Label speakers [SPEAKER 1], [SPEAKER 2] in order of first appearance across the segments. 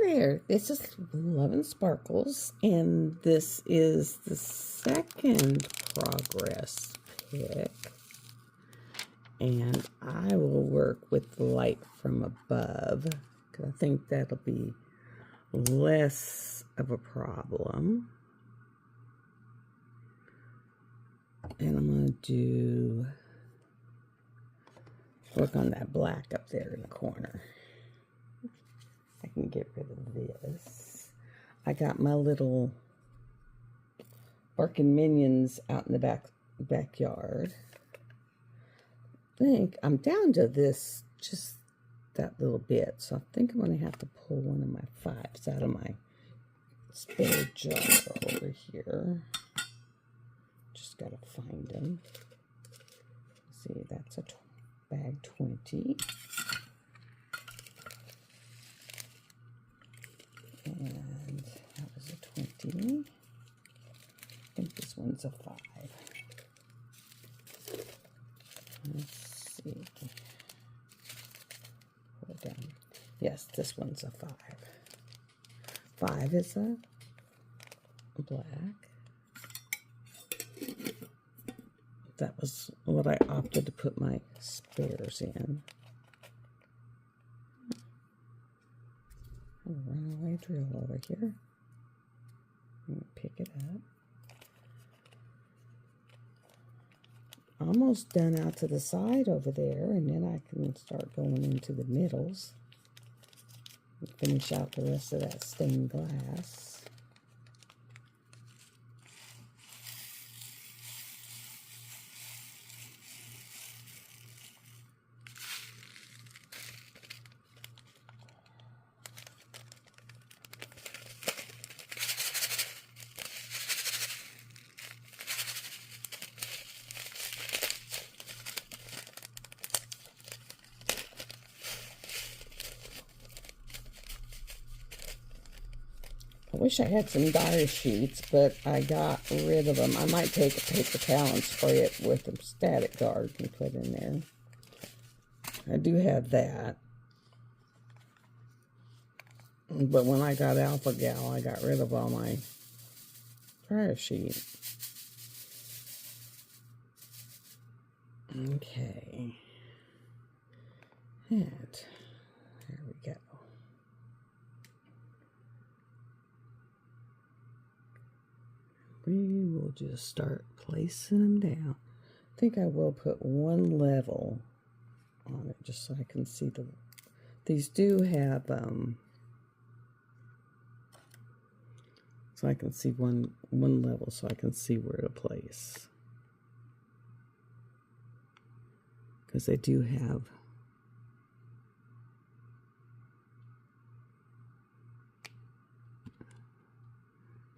[SPEAKER 1] Hi there, this is Love and Sparkles, and this is the second progress pick, and I will work with the light from above, because I think that'll be less of a problem. And I'm going to work on that black up there in the corner. I can get rid of this. I got my little barking minions out in the backyard. I think I'm down to this, just that little bit. So I think I'm going to have to pull one of my fives out of my spare jar over here. Just got to find them. See, that's a bag 20. And that was a 20. I think this one's a 5. Let's see. Put it down. Yes, this one's a 5. 5 is a black. That was what I opted to put my spares in. A runaway drill over here. Pick it up. Almost done out to the side over there, and then I can start going into the middles. Finish out the rest of that stained glass. I wish I had some dye sheets, but I got rid of them. I might take a paper towel and spray it with a Static Guard and put in there. I do have that. But when I got Alpha Gal, I got rid of all my dryer sheet. Okay. And there we go. We will just start placing them down. I think I will put one level on it just so I can see the... These do have... so I can see one level so I can see where to place. Because they do have...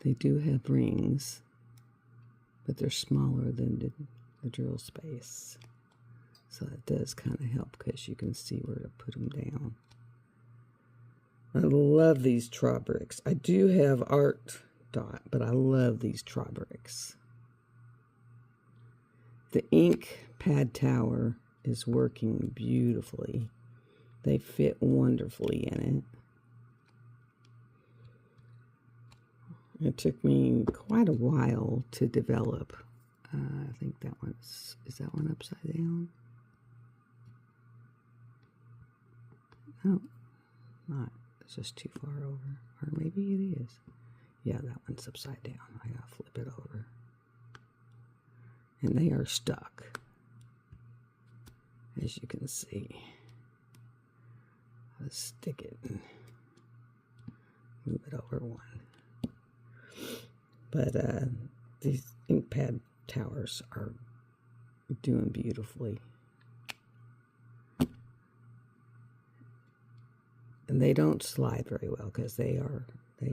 [SPEAKER 1] They do have rings, but they're smaller than the drill space. So that does kind of help because you can see where to put them down. I love these Trabricks. I do have Art Dot, but I love these Trabricks. The ink pad tower is working beautifully. They fit wonderfully in it. It took me quite a while to develop. I think that one's, is that one upside down? No, not. It's just too far over. Or maybe it is. Yeah, that one's upside down. I gotta flip it over. And they are stuck, as you can see. Let's stick it and move it over one. But these ink pad towers are doing beautifully. And they don't slide very well because they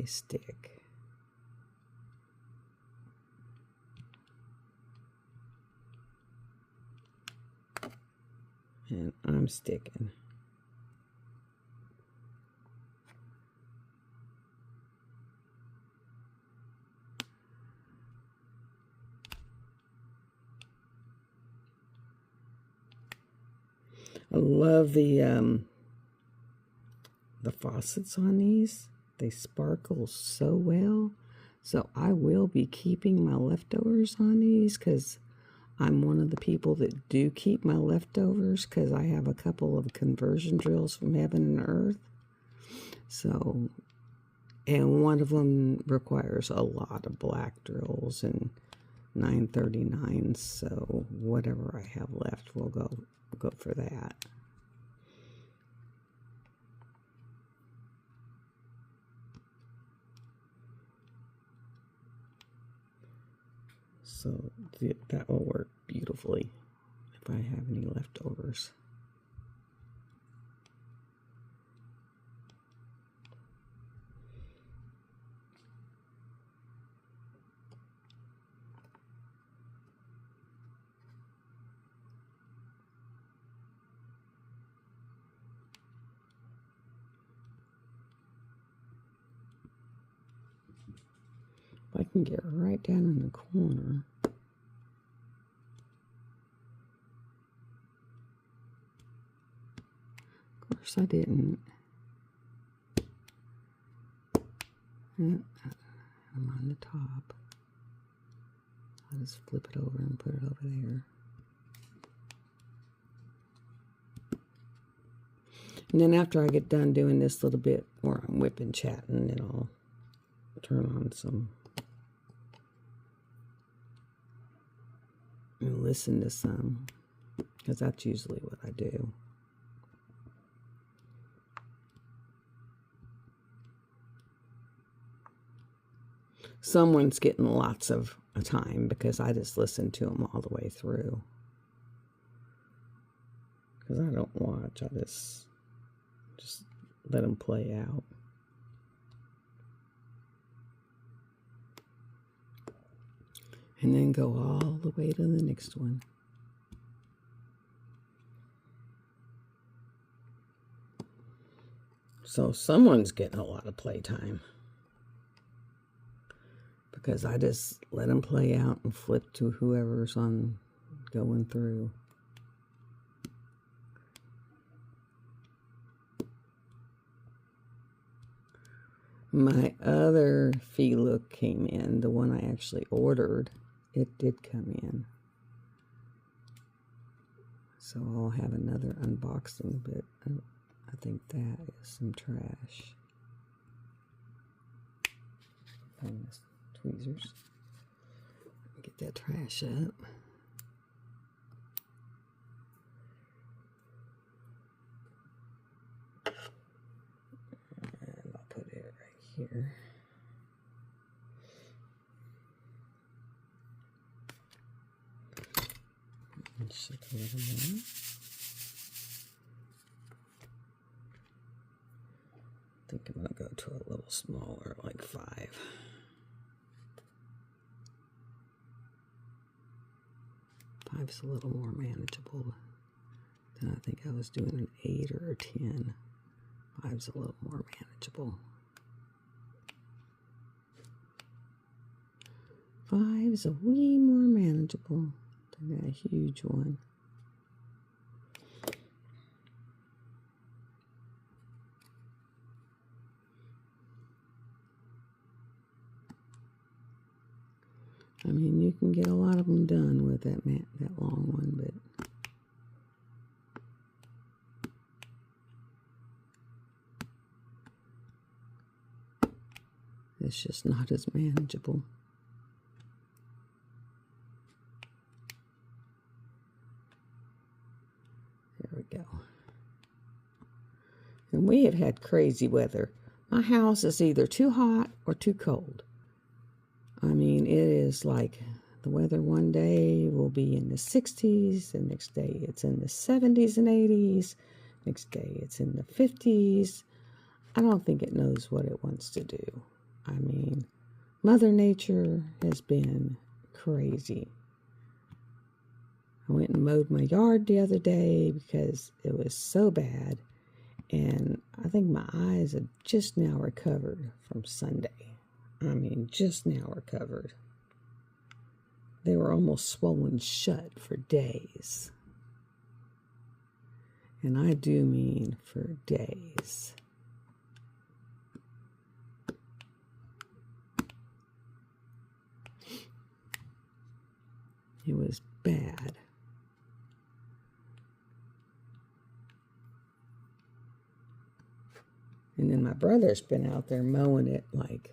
[SPEAKER 1] stick. And I'm sticking. I love the faucets on these. they sparkle so well. So I will be keeping my leftovers on these because I'm one of the people that do keep my leftovers because I have a couple of conversion drills from Heaven and Earth. So, and one of them requires a lot of black drills and 939s. So whatever I have left will go for that. So that will work beautifully if I have any leftovers. If I can get right down in the corner. Of course I didn't. I'm on the top. I'll just flip it over and put it over there. And then after I get done doing this little bit where I'm whipping chatting, then I'll turn on some and listen to some, because that's usually what I do. Someone's getting lots of time because I just listen to them all the way through. Because I don't watch, I just let them play out. And then go all the way to the next one. So someone's getting a lot of playtime. Because I just let them play out and flip to whoever's on going through. My other fee look came in, the one I actually ordered. It did come in. So I'll have another unboxing, but I think that is some trash. Find this tweezers. Get that trash up. And I'll put it right here. And shake a little more. I think I'm going to go to a little smaller, like 5. Five's a little more manageable than I think I was doing an 8 or a 10. 5's a little more manageable. 5's a wee more manageable than that huge one. I mean, you can get a lot of them done with that long one, but it's just not as manageable. There we go. And we have had crazy weather. My house is either too hot or too cold. I mean, it is like the weather one day will be in the 60s, the next day it's in the 70s and 80s, next day it's in the 50s. I don't think it knows what it wants to do. I mean, Mother Nature has been crazy. I went and mowed my yard the other day because it was so bad, and I think my eyes have just now recovered from Sunday. I mean, just now recovered. They were almost swollen shut for days. And I do mean for days. It was bad. And then my brother's been out there mowing it like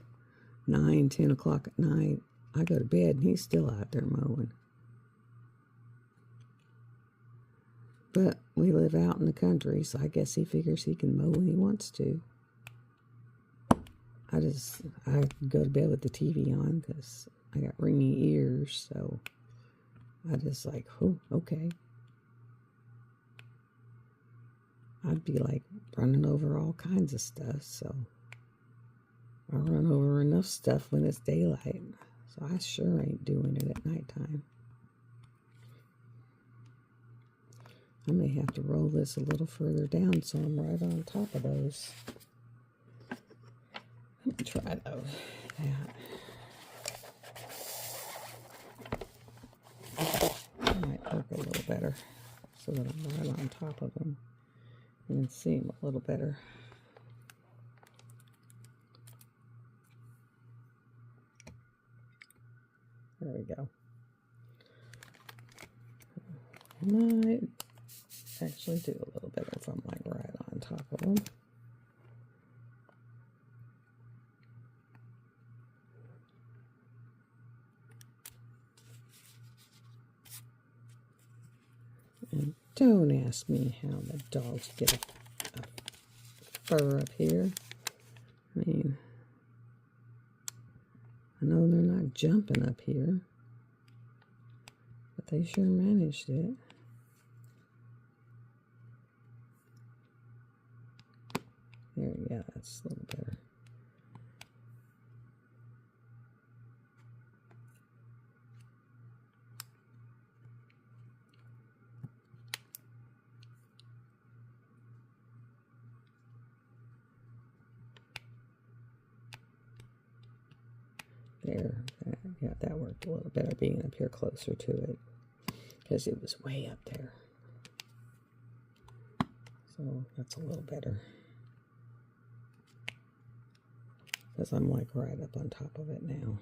[SPEAKER 1] 9, 10 o'clock at night. I go to bed and he's still out there mowing. But we live out in the country, so I guess he figures he can mow when he wants to. I go to bed with the TV on because I got ringing ears, so I just like, oh, okay. I'd be like running over all kinds of stuff, so I run over enough stuff when it's daylight, so I sure ain't doing it at nighttime. I may have to roll this a little further down so I'm right on top of those. Let me try that. That might work a little better so that I'm right on top of them and see them a little better. There we go. I might actually do a little better if I'm like right on top of them. And don't ask me how the dogs get a fur up here. I mean, I know they're not jumping up here, but they sure managed it. There, yeah, that's a little better. There, yeah, that worked a little better being up here closer to it because it was way up there. So that's a little better because I'm like right up on top of it now.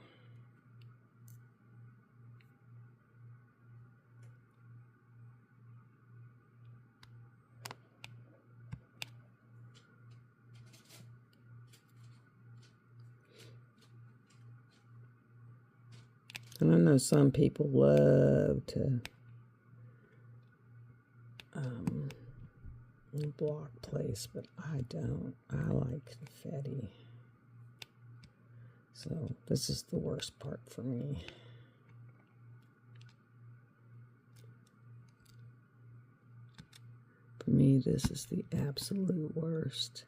[SPEAKER 1] And I know some people love to block place, but I don't. I like confetti. So this is the worst part for me. For me, this is the absolute worst.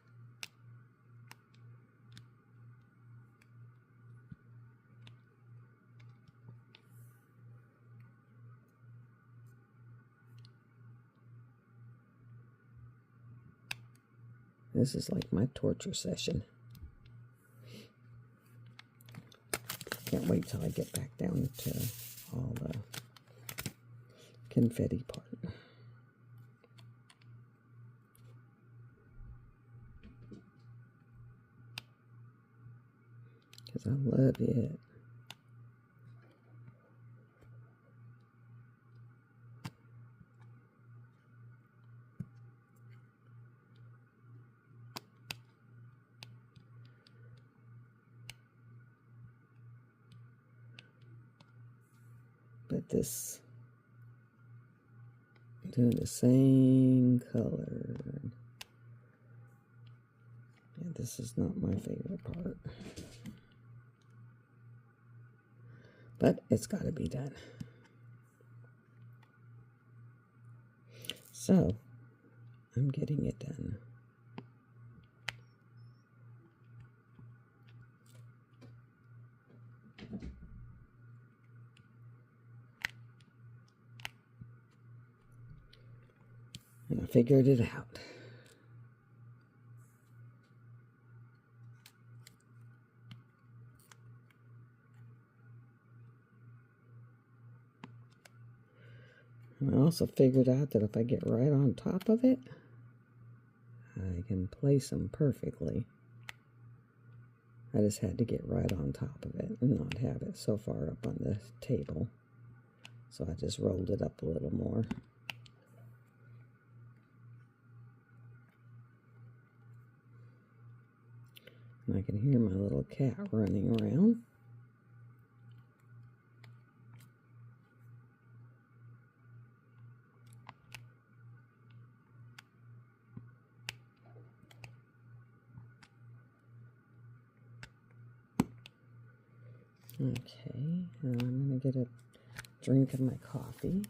[SPEAKER 1] This is like my torture session. Can't wait till I get back down to all the confetti part. Because I love it. But this, doing the same color. Yeah, this is not my favorite part. But it's got to be done. So, I'm getting it done. And I figured it out. And I also figured out that if I get right on top of it, I can place them perfectly. I just had to get right on top of it and not have it so far up on the table. So I just rolled it up a little more. And I can hear my little cat running around. Okay, and I'm going to get a drink of my coffee.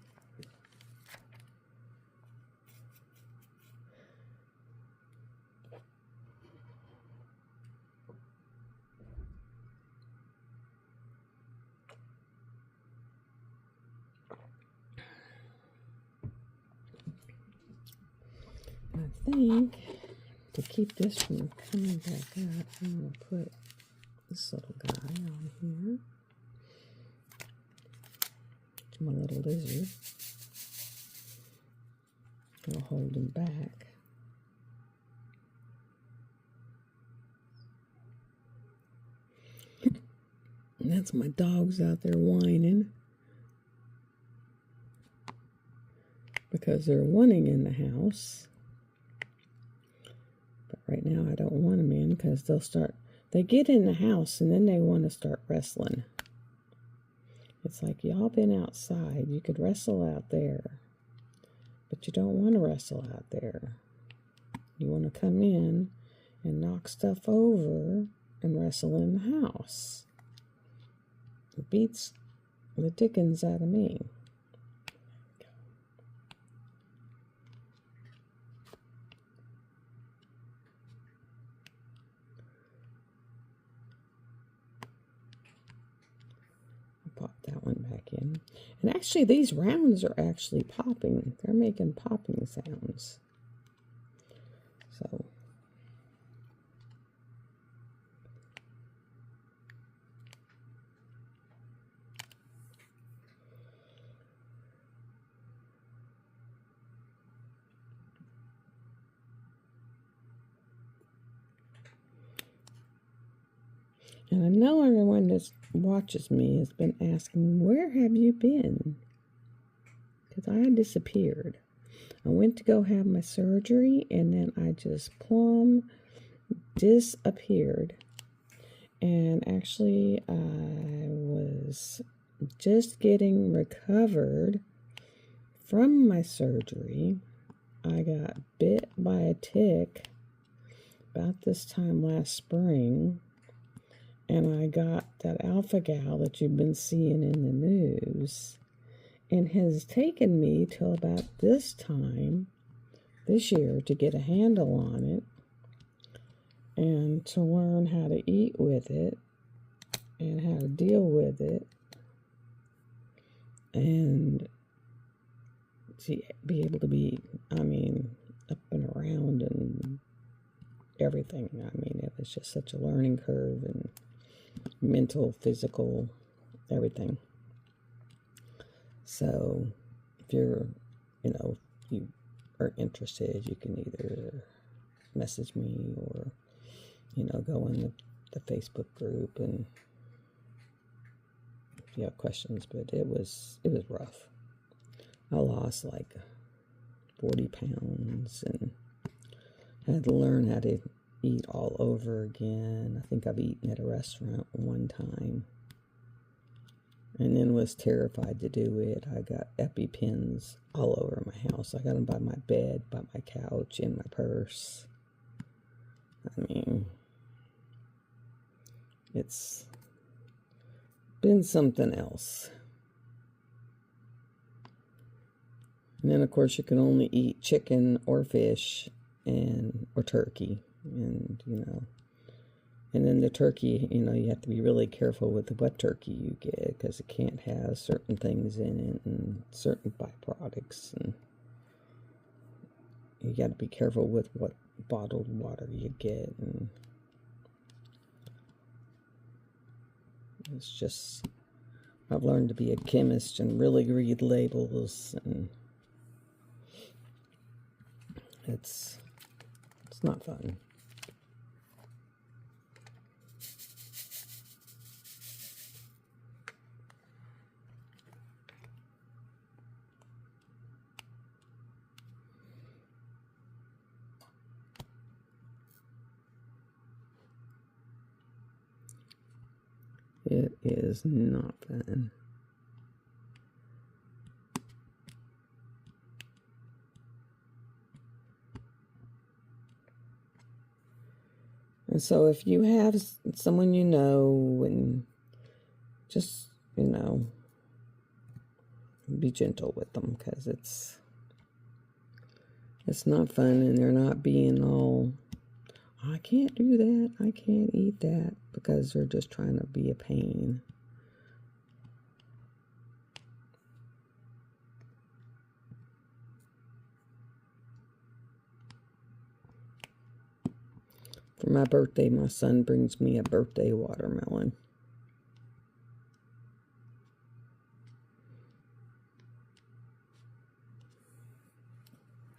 [SPEAKER 1] I think to keep this from coming back up, I'm going to put this little guy on here. My little lizard. I'll hold him back. And that's my dogs out there whining because they're wanting in the house. But right now I don't want them in because they get in the house and then they want to start wrestling. It's like, y'all been outside. You could wrestle out there. But you don't want to wrestle out there. You want to come in and knock stuff over and wrestle in the house. It beats the dickens out of me. Pop that one back in. And actually these rounds are actually popping. They're making popping sounds. So and I know everyone that watches me has been asking, where have you been? Because I disappeared. I went to go have my surgery, and then I just plumb disappeared. And actually, I was just getting recovered from my surgery. I got bit by a tick about this time last spring. And I got that alpha gal that you've been seeing in the news. And has taken me till about this time, this year, to get a handle on it. And to learn how to eat with it. And how to deal with it. And to be able to be, I mean, up and around and everything. I mean, it was just such a learning curve and mental, physical, everything. So if you're, if you are interested, you can either message me or, go in the Facebook group and if you have questions. But it was rough. I lost like 40 pounds and had to learn how to eat all over again. I think I've eaten at a restaurant one time and then was terrified to do it. I got EpiPens all over my house. I got them by my bed, by my couch, in my purse. I mean, it's been something else. And then of course you can only eat chicken or fish or turkey. And, and then the turkey, you have to be really careful with what turkey you get because it can't have certain things in it and certain byproducts. And you got to be careful with what bottled water you get. And it's just, I've learned to be a chemist and really read labels, and it's not fun. It is not fun. And so if you have someone you know, and just, be gentle with them, because it's not fun, and they're not being all, I can't do that, I can't eat that, because they're just trying to be a pain. For my birthday, my son brings me a birthday watermelon.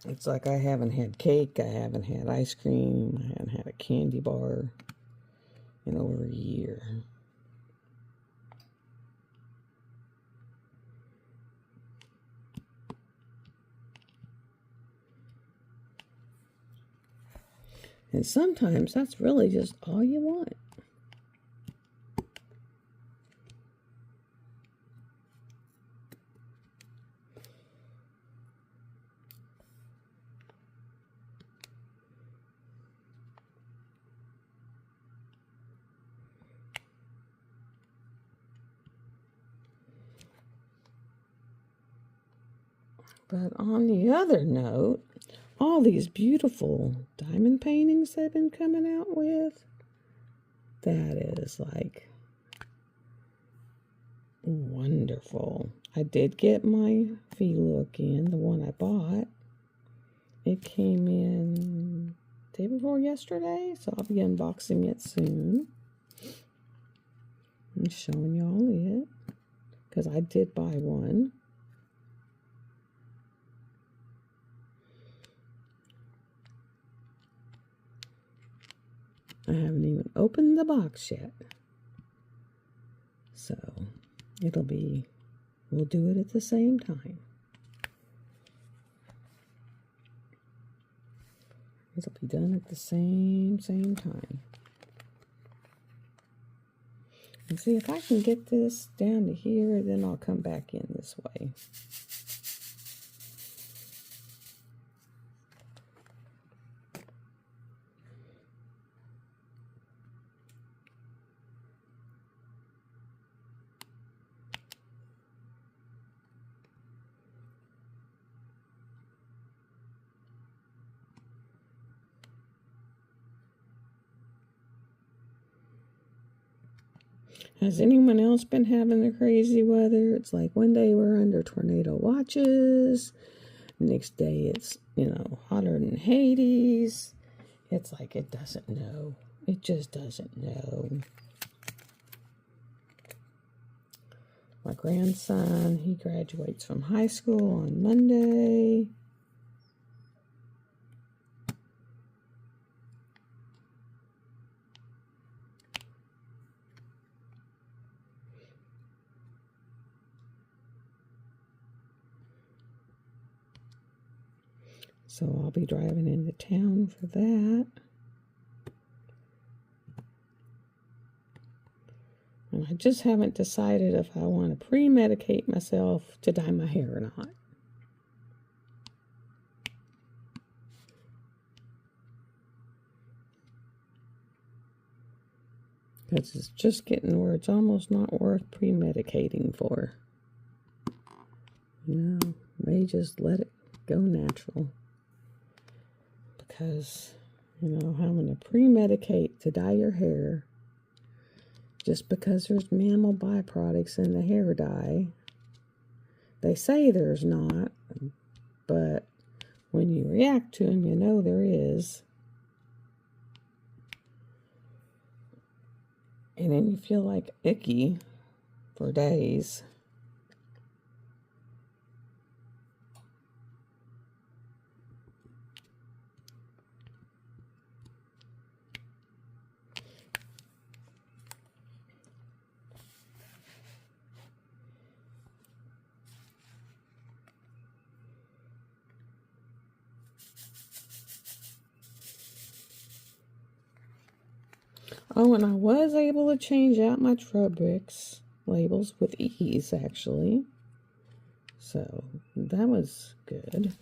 [SPEAKER 1] It's like I haven't had cake, I haven't had ice cream, I haven't had a candy bar in over a year. And sometimes that's really just all you want. But on the other note, all these beautiful diamond paintings they've been coming out with, that is like wonderful. I did get my V-Look in, the one I bought. It came in day before yesterday, so I'll be unboxing it soon and showing y'all it, because I did buy one. I haven't even opened the box yet. So we'll do it at the same time. It'll be done at the same time. And see, if I can get this down to here, then I'll come back in this way. Has anyone else been having the crazy weather? It's like one day we're under tornado watches. Next day it's, hotter than Hades. It's like it doesn't know. It just doesn't know. My grandson, he graduates from high school on Monday. So I'll be driving into town for that. And I just haven't decided if I want to pre-medicate myself to dye my hair or not. Because it's just getting where it's almost not worth pre-medicating for. May just let it go natural. Because, having to pre-medicate to dye your hair just because there's mammal byproducts in the hair dye. They say there's not, but when you react to them, there is. And then you feel like icky for days. Oh, and I was able to change out my Trubrix labels with ease, actually. So that was good.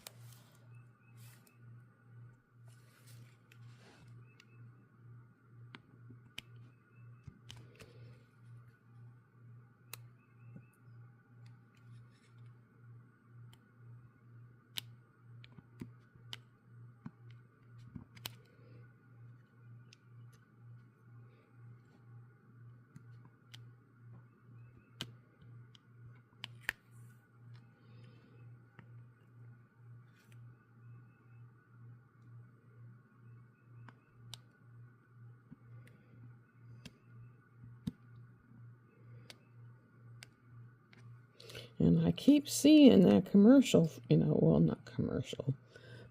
[SPEAKER 1] And I keep seeing that commercial, well, not commercial,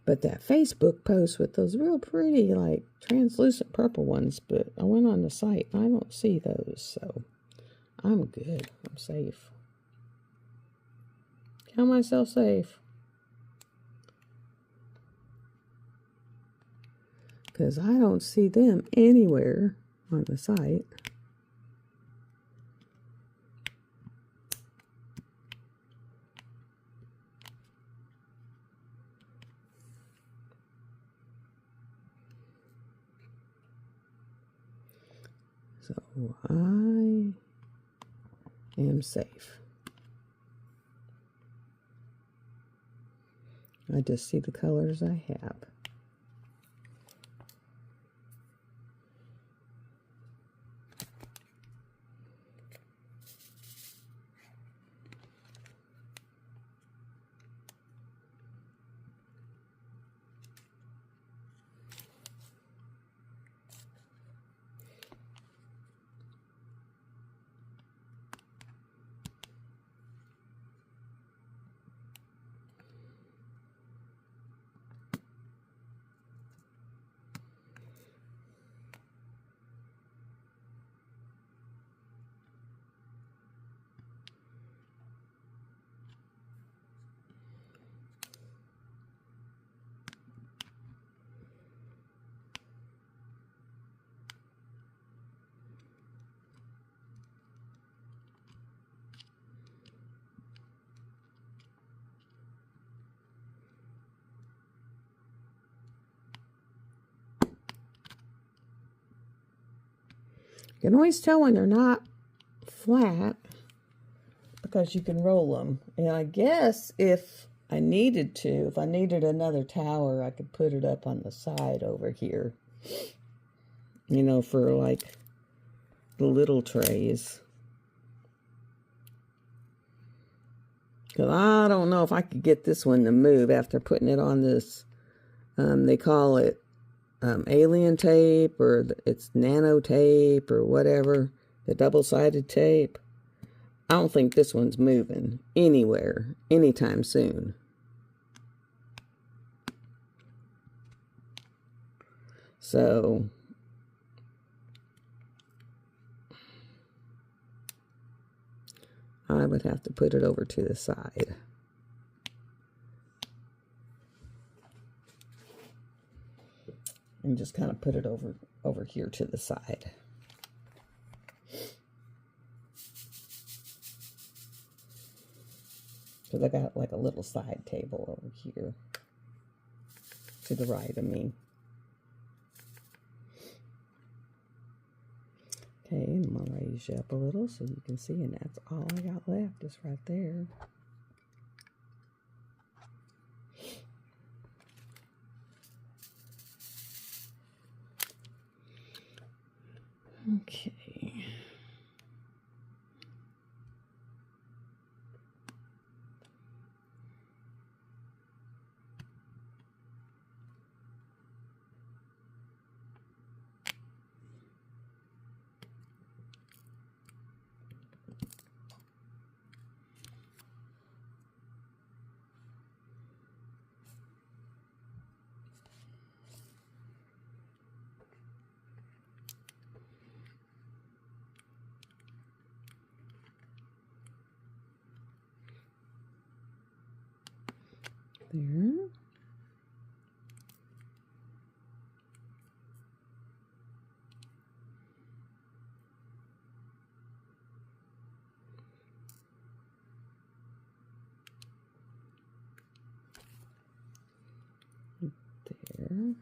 [SPEAKER 1] but that Facebook post with those real pretty, like, translucent purple ones. But I went on the site and I don't see those, so I'm good. I'm safe. Count myself safe. Because I don't see them anywhere on the site. So I am safe. I just see the colors I have. You can always tell when they're not flat because you can roll them. And I guess if I needed to, if I needed another tower, I could put it up on the side over here. For like the little trays. Because I don't know if I could get this one to move after putting it on this, they call it alien tape, or it's nano tape, or whatever, the double-sided tape. I don't think this one's moving anywhere anytime soon. So I would have to put it over to the side. And just kind of put it over here to the side. Because I got like a little side table over here. To the right of me. Okay, I'm going to raise you up a little so you can see. And that's all I got left is right there. Okay. There. Well,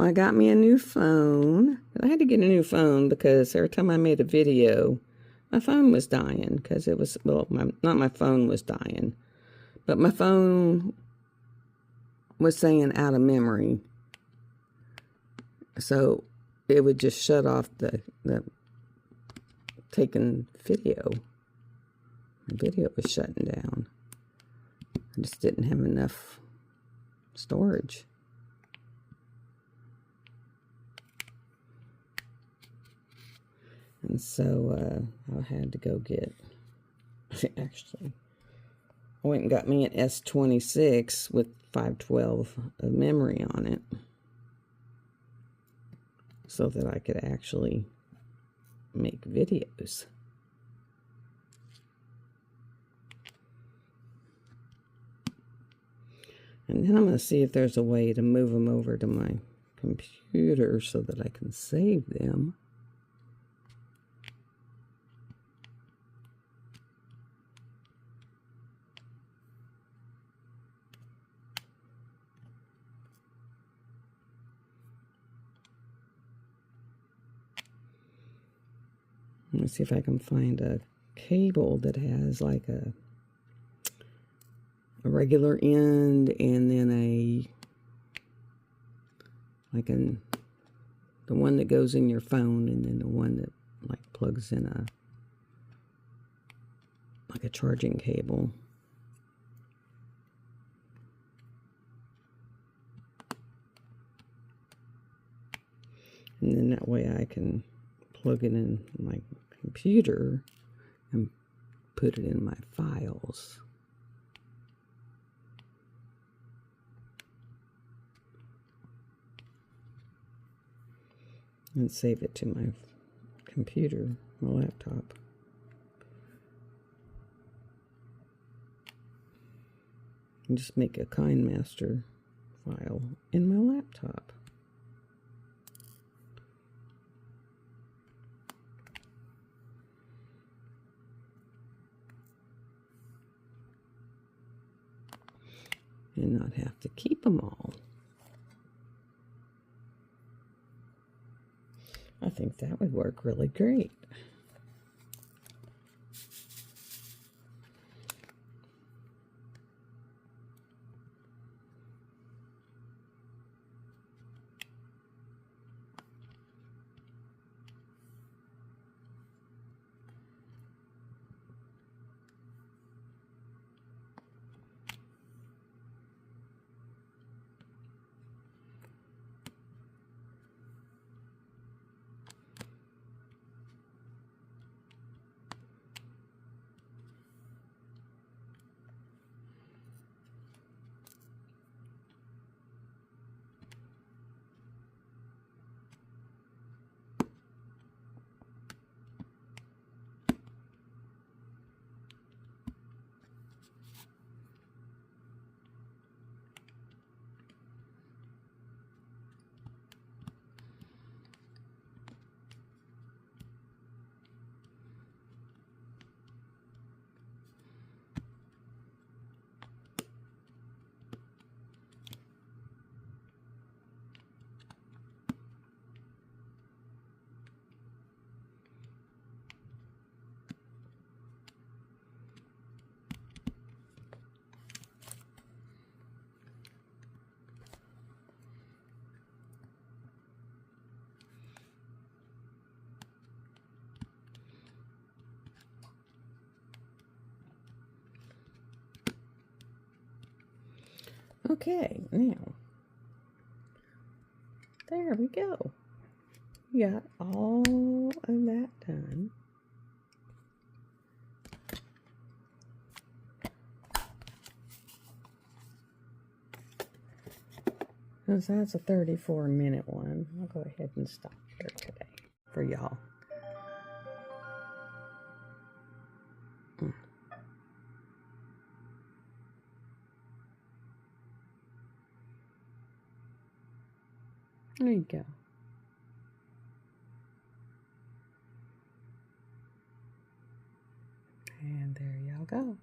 [SPEAKER 1] I got me a new phone. I had to get a new phone because every time I made a video, my phone was dying because it was, well, not my phone was dying, but my phone was saying out of memory. So it would just shut off the taking video. The video was shutting down. I just didn't have enough storage. And so I had to go get, actually, I went and got me an S26 with 512 of memory on it so that I could actually make videos. And then I'm going to see if there's a way to move them over to my computer so that I can save them. Let me see if I can find a cable that has like a regular end and then the one that goes in your phone, and then the one that like plugs in like a charging cable. And then that way I can plug it in my computer and put it in my files. And save it to my computer, my laptop. And just make a KineMaster file in my laptop. And not have to keep them all. I think that would work really great. Okay, now, there we go. We got all of that done. Since that's a 34-minute one, I'll go ahead and stop here today for y'all. There you go. And there y'all go.